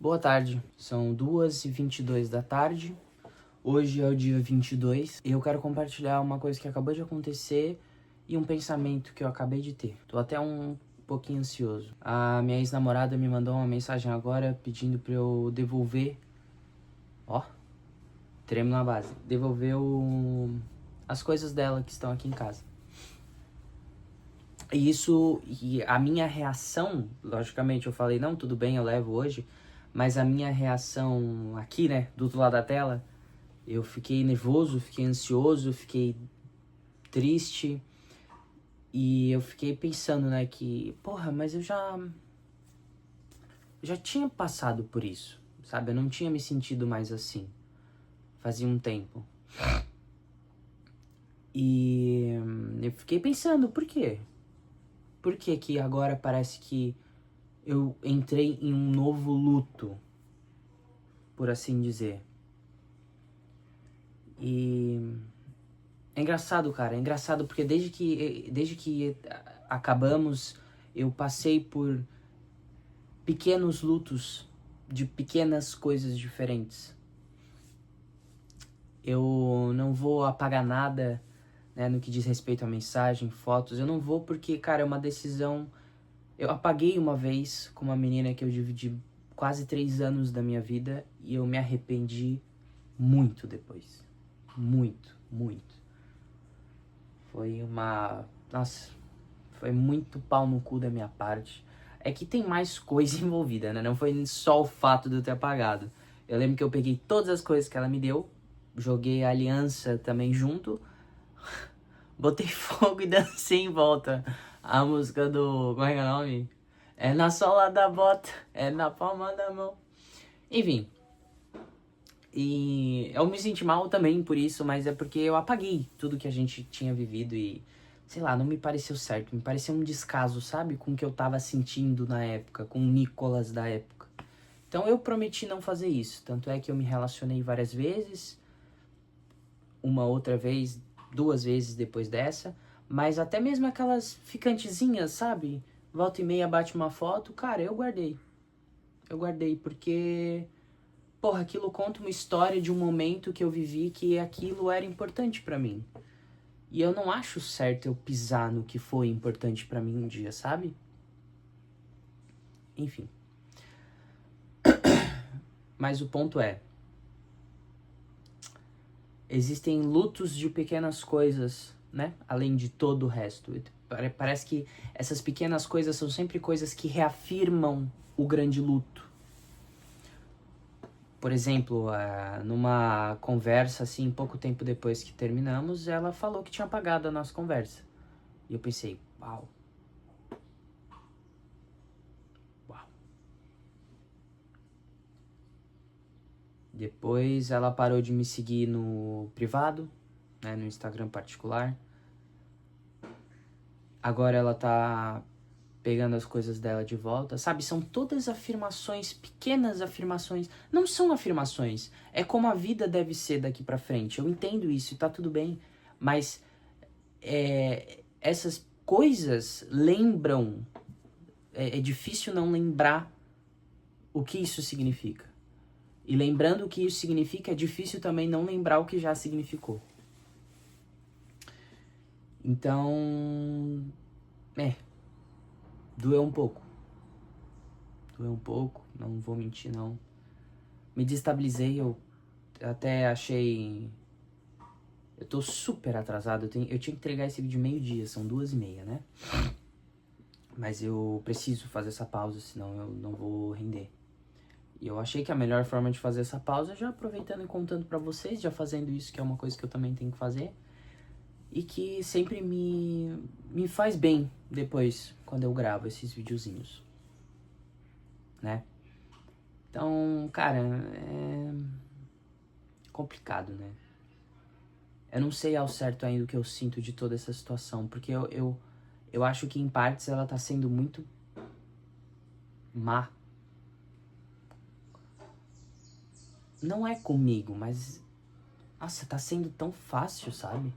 Boa tarde, são 2h22 da tarde, hoje é o dia 22 e eu quero compartilhar uma coisa que acabou de acontecer e um pensamento que eu acabei de ter. Tô até um pouquinho ansioso. A minha ex-namorada me mandou uma mensagem agora pedindo pra eu devolver, tremo na base, devolver as coisas dela que estão aqui em casa. E a minha reação, logicamente eu falei, não, tudo bem, eu levo hoje, mas a minha reação aqui, né, do outro lado da tela, eu fiquei nervoso, fiquei ansioso, fiquei triste e eu fiquei pensando, né, que, porra, mas eu já tinha passado por isso, sabe? Eu não tinha me sentido mais assim, fazia um tempo. E eu fiquei pensando, por quê? Por que que agora parece que eu entrei em um novo luto, por assim dizer? E é engraçado, cara, é engraçado porque desde que acabamos, eu passei por pequenos lutos de pequenas coisas diferentes. Eu não vou apagar nada, né, no que diz respeito a mensagem, fotos, eu não vou porque, cara, é uma decisão. Eu apaguei uma vez com uma menina que eu dividi quase 3 anos da minha vida e eu me arrependi muito depois. Muito, muito. Foi uma... Nossa, foi muito pau no cu da minha parte. É que tem mais coisa envolvida, né? Não foi só o fato de eu ter apagado. Eu lembro que eu peguei todas as coisas que ela me deu, joguei a aliança também junto, botei fogo e dancei em volta. A música do... Como é que é o nome? É na sola da bota, é na palma da mão. Enfim. E eu me senti mal também por isso, mas é porque eu apaguei tudo que a gente tinha vivido e, sei lá, não me pareceu certo. Me pareceu um descaso, sabe? Com o que eu tava sentindo na época, com o Nicolas da época. Então eu prometi não fazer isso. Tanto é que eu me relacionei várias vezes. Uma outra vez, 2 vezes depois dessa. Mas até mesmo aquelas ficantezinhas, sabe? Volta e meia bate uma foto. Cara, eu guardei. Eu guardei porque... Porra, aquilo conta uma história de um momento que eu vivi que aquilo era importante pra mim. E eu não acho certo eu pisar no que foi importante pra mim um dia, sabe? Enfim. Mas o ponto é... Existem lutos de pequenas coisas, né? Além de todo o resto. Parece que essas pequenas coisas são sempre coisas que reafirmam o grande luto. Por exemplo, numa conversa, assim, pouco tempo depois que terminamos, ela falou que tinha apagado a nossa conversa. E eu pensei, uau. Uau. Depois ela parou de me seguir no privado, né, no Instagram particular. Agora ela tá pegando as coisas dela de volta, sabe? São todas afirmações, pequenas afirmações. Não são afirmações. É como a vida deve ser daqui pra frente. Eu entendo isso e tá tudo bem. Mas essas coisas lembram... É difícil não lembrar o que isso significa. E lembrando o que isso significa, é difícil também não lembrar o que já significou. Então... doeu um pouco. Doeu um pouco, não vou mentir não. Me desestabilizei, eu até achei... Eu tô super atrasado, eu tinha que entregar esse vídeo meio-dia, são 2h30, né? Mas eu preciso fazer essa pausa, senão eu não vou render. E eu achei que a melhor forma de fazer essa pausa é já aproveitando e contando pra vocês, já fazendo isso, que é uma coisa que eu também tenho que fazer. E que sempre me faz bem depois, quando eu gravo esses videozinhos, né? Então, cara, é complicado, né? Eu não sei ao certo ainda o que eu sinto de toda essa situação, porque eu acho que em partes ela tá sendo muito má. Não é comigo, mas... Nossa, tá sendo tão fácil, sabe?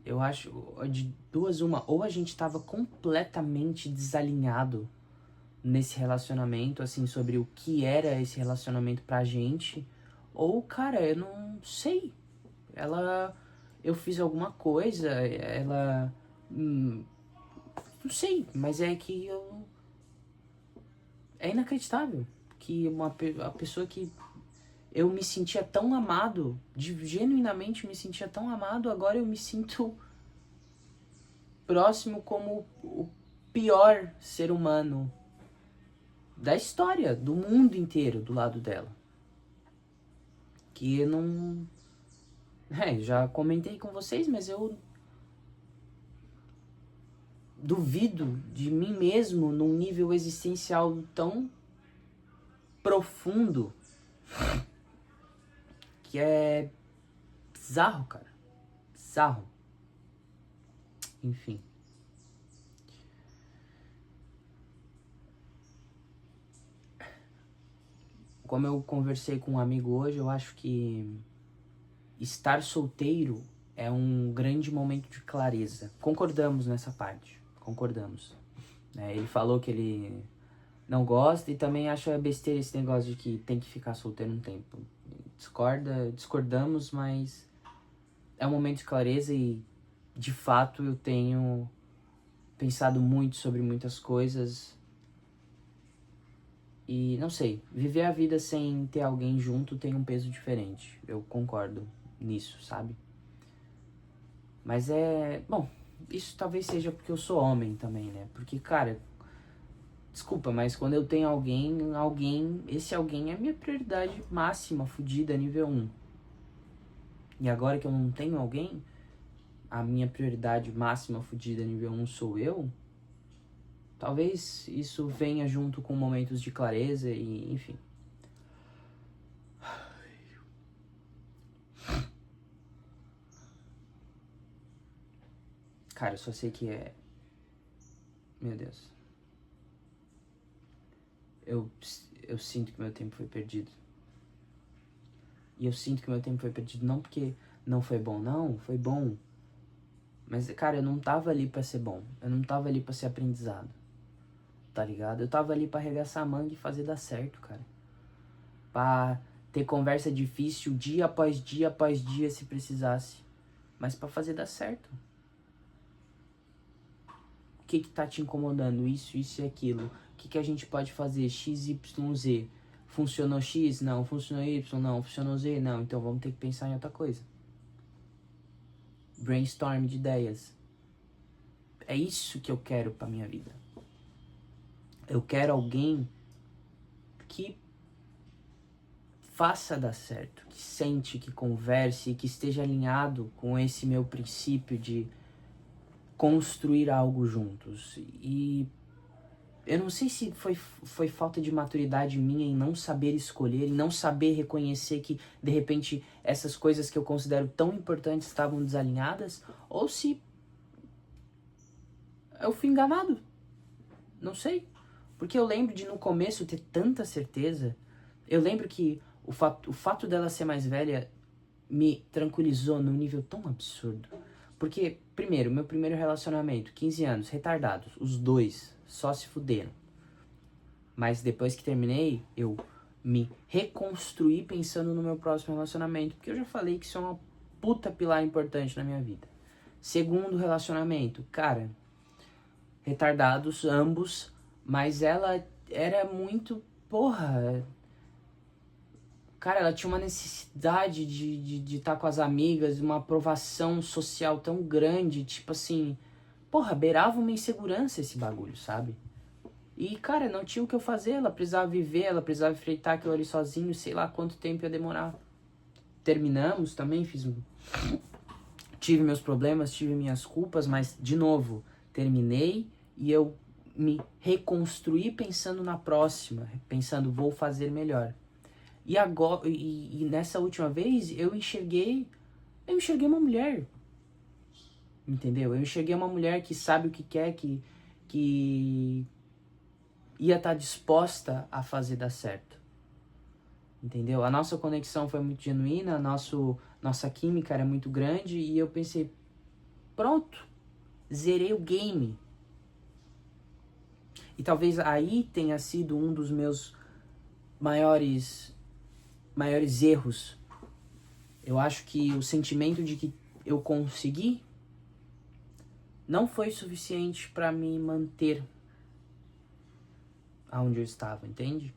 Eu acho, de duas uma, ou a gente tava completamente desalinhado nesse relacionamento, assim, sobre o que era esse relacionamento pra gente. Ou, cara, eu não sei. Eu fiz alguma coisa, ela... não sei, mas é que eu... É inacreditável que a pessoa que eu me sentia tão amado, genuinamente me sentia tão amado, agora eu me sinto próximo como o pior ser humano da história, do mundo inteiro, do lado dela. Que eu não... já comentei com vocês, mas eu duvido de mim mesmo num nível existencial tão profundo que é bizarro, cara. Bizarro. Enfim. Como eu conversei com um amigo hoje, eu acho que estar solteiro é um grande momento de clareza. Concordamos nessa parte. Concordamos. Ele falou que ele não gosta e também acha besteira esse negócio de que tem que ficar solteiro um tempo. Discordamos, mas é um momento de clareza e, de fato, eu tenho pensado muito sobre muitas coisas. E, não sei, viver a vida sem ter alguém junto tem um peso diferente. Eu concordo nisso, sabe? Mas bom, isso talvez seja porque eu sou homem também, né? Porque, cara, desculpa, mas quando eu tenho esse alguém é minha prioridade máxima, fodida, nível 1. E agora que eu não tenho alguém, a minha prioridade máxima, fodida, nível 1 sou eu. Talvez isso venha junto com momentos de clareza e, enfim. Cara, eu só sei que Meu Deus. Eu sinto que meu tempo foi perdido. E eu sinto que meu tempo foi perdido não porque não foi bom, não, foi bom. Mas, cara, eu não tava ali pra ser bom. Eu não tava ali pra ser aprendizado. Tá ligado? Eu tava ali pra arregaçar a manga e fazer dar certo, cara. Pra ter conversa difícil dia após dia se precisasse. Mas pra fazer dar certo. O que tá te incomodando? Isso e aquilo. O que a gente pode fazer? X, Y, Z. Funcionou X? Não. Funcionou Y? Não. Funcionou Z? Não. Então vamos ter que pensar em outra coisa. Brainstorm de ideias. É isso que eu quero pra minha vida. Eu quero alguém que faça dar certo, que sente, que converse, que esteja alinhado com esse meu princípio de construir algo juntos. E eu não sei se foi falta de maturidade minha em não saber escolher, em não saber reconhecer que, de repente, essas coisas que eu considero tão importantes estavam desalinhadas, ou se eu fui enganado. Não sei. Porque eu lembro de no começo ter tanta certeza. Eu lembro que o fato dela ser mais velha me tranquilizou num nível tão absurdo. Porque, primeiro, meu primeiro relacionamento, 15 anos, retardados, os dois, só se fuderam. Mas depois que terminei, eu me reconstruí pensando no meu próximo relacionamento. Porque eu já falei que isso é uma puta pilar importante na minha vida. Segundo relacionamento, cara, retardados, ambos, mas ela era muito, cara, ela tinha uma necessidade de estar com as amigas, uma aprovação social tão grande, tipo assim, beirava uma insegurança esse bagulho, sabe? E, cara, não tinha o que eu fazer, ela precisava viver, ela precisava enfrentar aquilo ali sozinho, sei lá quanto tempo ia demorar. Terminamos também, tive meus problemas, tive minhas culpas, mas, de novo, terminei e eu me reconstruí pensando na próxima, pensando, vou fazer melhor. E agora, e nessa última vez, eu enxerguei uma mulher, entendeu? Eu enxerguei uma mulher que sabe o que quer, que ia estar disposta a fazer dar certo, entendeu? A nossa conexão foi muito genuína, nossa química era muito grande e eu pensei, pronto, zerei o game. E talvez aí tenha sido um dos meus maiores erros. Eu acho que o sentimento de que eu consegui não foi suficiente para me manter aonde eu estava, entende?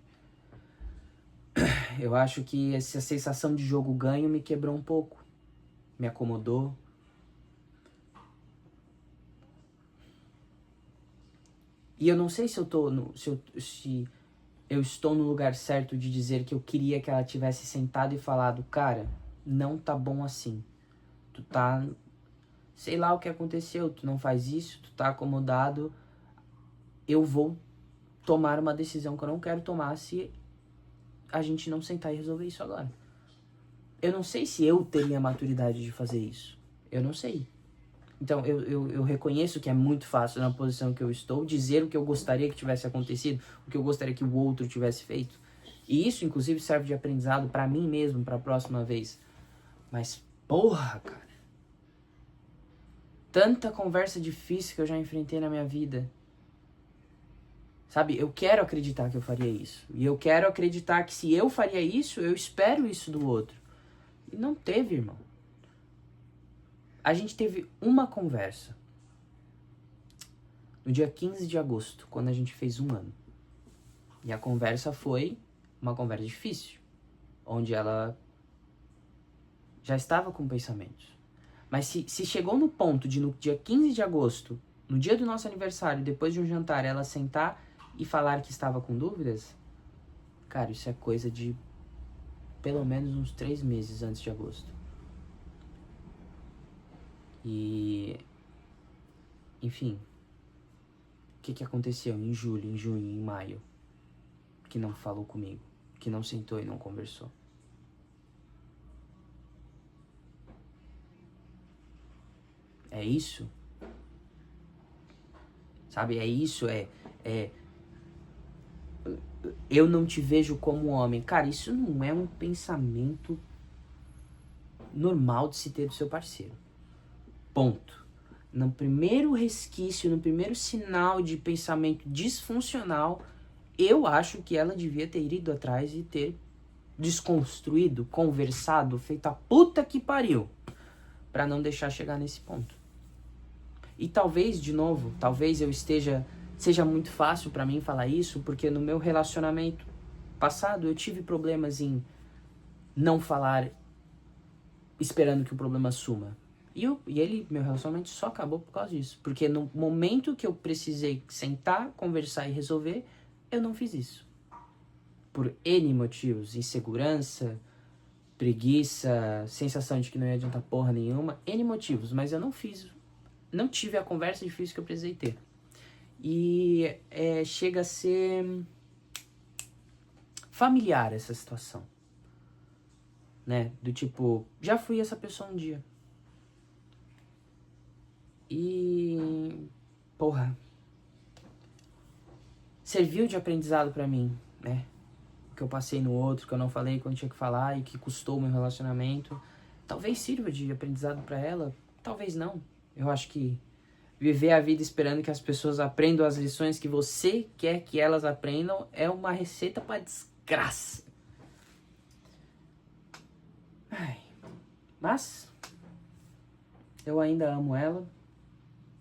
Eu acho que essa sensação de jogo ganho me quebrou um pouco, me acomodou. E eu não sei se eu tô se eu estou no lugar certo de dizer que eu queria que ela tivesse sentado e falado, cara, não tá bom assim. Tu tá, sei lá o que aconteceu, tu não faz isso, tu tá acomodado. Eu vou tomar uma decisão que eu não quero tomar se a gente não sentar e resolver isso agora. Eu não sei se eu teria a maturidade de fazer isso. Eu não sei. Então, eu reconheço que é muito fácil, na posição que eu estou, dizer o que eu gostaria que tivesse acontecido, o que eu gostaria que o outro tivesse feito. E isso, inclusive, serve de aprendizado pra mim mesmo, pra próxima vez. Mas, porra, cara. Tanta conversa difícil que eu já enfrentei na minha vida. Sabe, eu quero acreditar que eu faria isso. E eu quero acreditar que se eu faria isso, eu espero isso do outro. E não teve, irmão. A gente teve uma conversa. No dia 15 de agosto, quando a gente fez 1 ano. E a conversa foi uma conversa difícil. Onde ela já estava com pensamentos. Mas se chegou no ponto de no dia 15 de agosto, no dia do nosso aniversário, depois de um jantar, ela sentar e falar que estava com dúvidas, cara, isso é coisa de pelo menos uns 3 meses antes de agosto. E, enfim, o que aconteceu em julho, em junho, em maio? Que não falou comigo, que não sentou e não conversou. É isso? Sabe, é isso, eu não te vejo como homem. Cara, isso não é um pensamento normal de se ter do seu parceiro. Ponto. No primeiro resquício, no primeiro sinal de pensamento disfuncional, eu acho que ela devia ter ido atrás e ter desconstruído, conversado, feito a puta que pariu, pra não deixar chegar nesse ponto. E talvez, de novo, talvez eu seja muito fácil pra mim falar isso, porque no meu relacionamento passado eu tive problemas em não falar esperando que o problema suma. Meu relacionamento só acabou por causa disso. Porque no momento que eu precisei sentar, conversar e resolver, eu não fiz isso. Por N motivos, insegurança, preguiça, sensação de que não ia adiantar porra nenhuma, N motivos, mas eu não fiz, não tive a conversa difícil que eu precisei ter. E chega a ser familiar essa situação, né? Do tipo, já fui essa pessoa um dia. E, porra, serviu de aprendizado pra mim, né? O que eu passei no outro, que eu não falei quando tinha que falar e que custou o meu relacionamento. Talvez sirva de aprendizado pra ela, talvez não. Eu acho que viver a vida esperando que as pessoas aprendam as lições que você quer que elas aprendam é uma receita pra desgraça. Ai, mas eu ainda amo ela.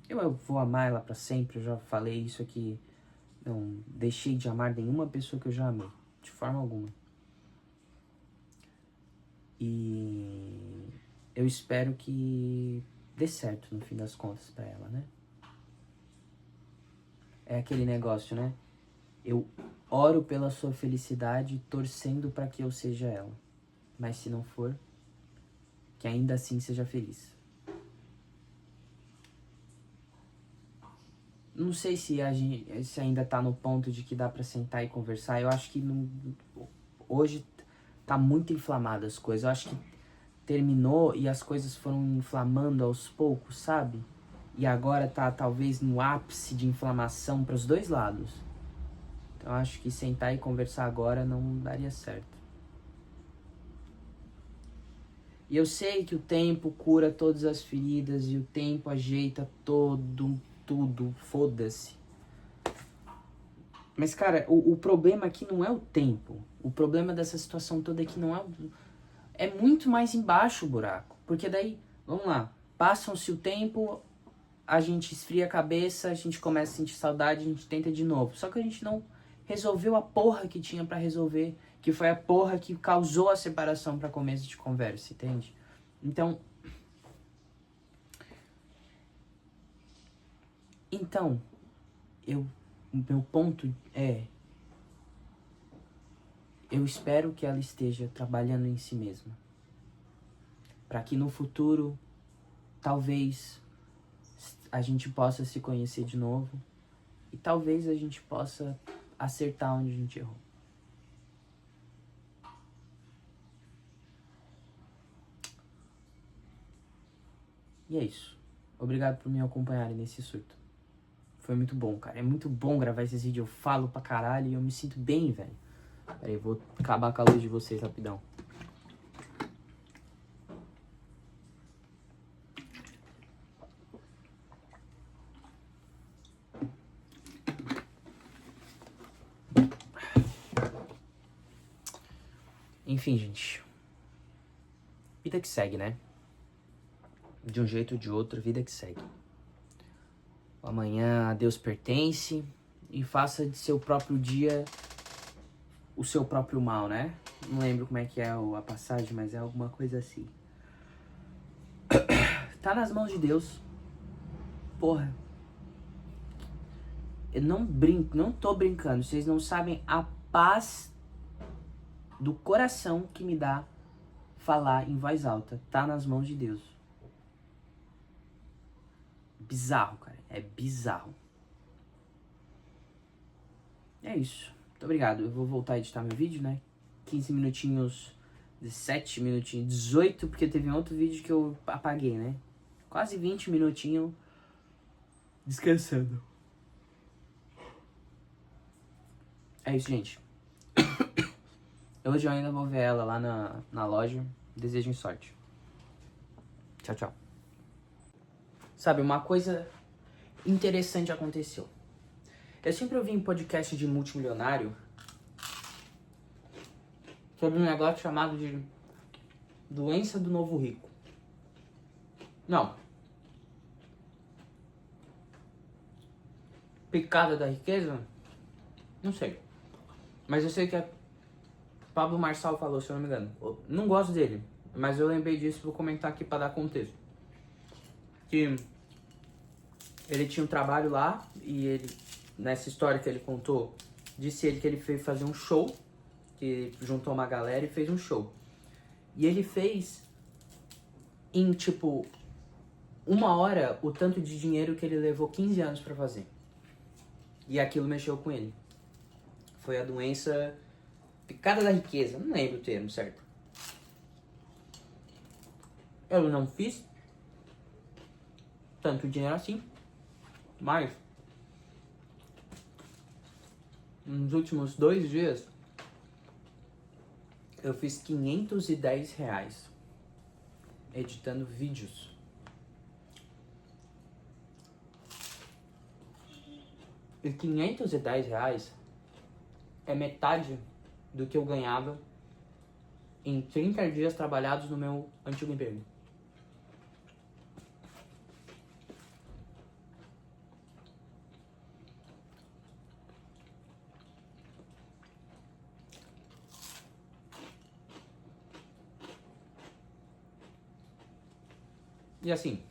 Eu vou amar ela pra sempre, eu já falei isso aqui. Não deixei de amar nenhuma pessoa que eu já amei, de forma alguma. E eu espero que dê certo no fim das contas pra ela, né? É aquele negócio, né? Eu oro pela sua felicidade, torcendo pra que eu seja ela. Mas se não for, que ainda assim seja feliz. Não sei se ainda tá no ponto de que dá pra sentar e conversar. Eu acho que hoje tá muito inflamado as coisas. Eu acho que terminou e as coisas foram inflamando aos poucos, sabe? E agora tá talvez no ápice de inflamação para os dois lados. Então eu acho que sentar e conversar agora não daria certo. E eu sei que o tempo cura todas as feridas e o tempo ajeita tudo, foda-se. Mas, cara, o problema aqui não é o tempo. O problema dessa situação toda aqui não é... É muito mais embaixo o buraco. Porque daí, vamos lá, passam-se o tempo, a gente esfria a cabeça, a gente começa a sentir saudade, a gente tenta de novo. Só que a gente não resolveu a porra que tinha pra resolver, que foi a porra que causou a separação pra começo de conversa, entende? Então, o meu ponto é, eu espero que ela esteja trabalhando em si mesma. Pra que no futuro, talvez, a gente possa se conhecer de novo. E talvez a gente possa acertar onde a gente errou. E é isso. Obrigado por me acompanharem nesse surto. Foi muito bom, cara. É muito bom gravar esses vídeos. Eu falo pra caralho e eu me sinto bem, velho. Pera aí, eu vou acabar com a luz de vocês rapidão. Enfim, gente. Vida que segue, né? De um jeito ou de outro, vida que segue. Amanhã a Deus pertence e faça de seu próprio dia o seu próprio mal, né? Não lembro como é que é a passagem, mas é alguma coisa assim. Tá nas mãos de Deus. Porra. Eu não brinco, não tô brincando. Vocês não sabem a paz do coração que me dá falar em voz alta. Tá nas mãos de Deus. Bizarro, cara. É bizarro. É isso. Muito obrigado. Eu vou voltar a editar meu vídeo, né? 15 minutinhos, 17 minutinhos, 18, porque teve um outro vídeo que eu apaguei, né? Quase 20 minutinhos descansando. É isso, gente. Hoje eu ainda vou ver ela lá na loja. Desejem sorte. Tchau, tchau. Sabe, uma coisa interessante aconteceu. Eu sempre ouvi em podcast de multimilionário sobre um negócio chamado de doença do novo rico. Não. Picada da riqueza? Não sei. Mas eu sei que a Pablo Marçal falou, se eu não me engano. Eu não gosto dele, mas eu lembrei disso, vou comentar aqui pra dar contexto. Que ele tinha um trabalho lá e ele, nessa história que ele contou, disse ele que ele foi fazer um show, que juntou uma galera e fez um show. E ele fez em, tipo, 1 hora o tanto de dinheiro que ele levou 15 anos pra fazer. E aquilo mexeu com ele. Foi a doença picada da riqueza. Não lembro o termo certo. Eu não fiz tanto dinheiro assim. Mas nos últimos 2 dias eu fiz R$510 editando vídeos. E R$510 é metade do que eu ganhava em 30 dias trabalhados no meu antigo emprego. E assim,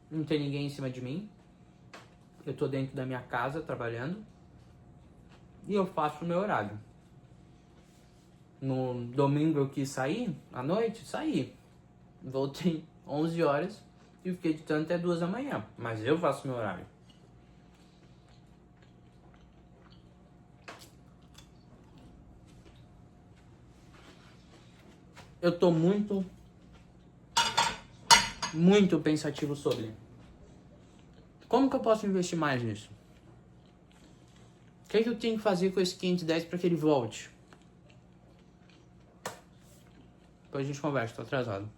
não tem ninguém em cima de mim. Eu tô dentro da minha casa trabalhando. E eu faço o meu horário. No domingo eu quis sair, à noite, saí. Voltei 11 horas e fiquei editando até 2 da manhã. Mas eu faço o meu horário. Eu tô muito pensativo sobre como que eu posso investir mais nisso? O que eu tenho que fazer com esse 510 para que ele volte? Depois a gente conversa, tô atrasado.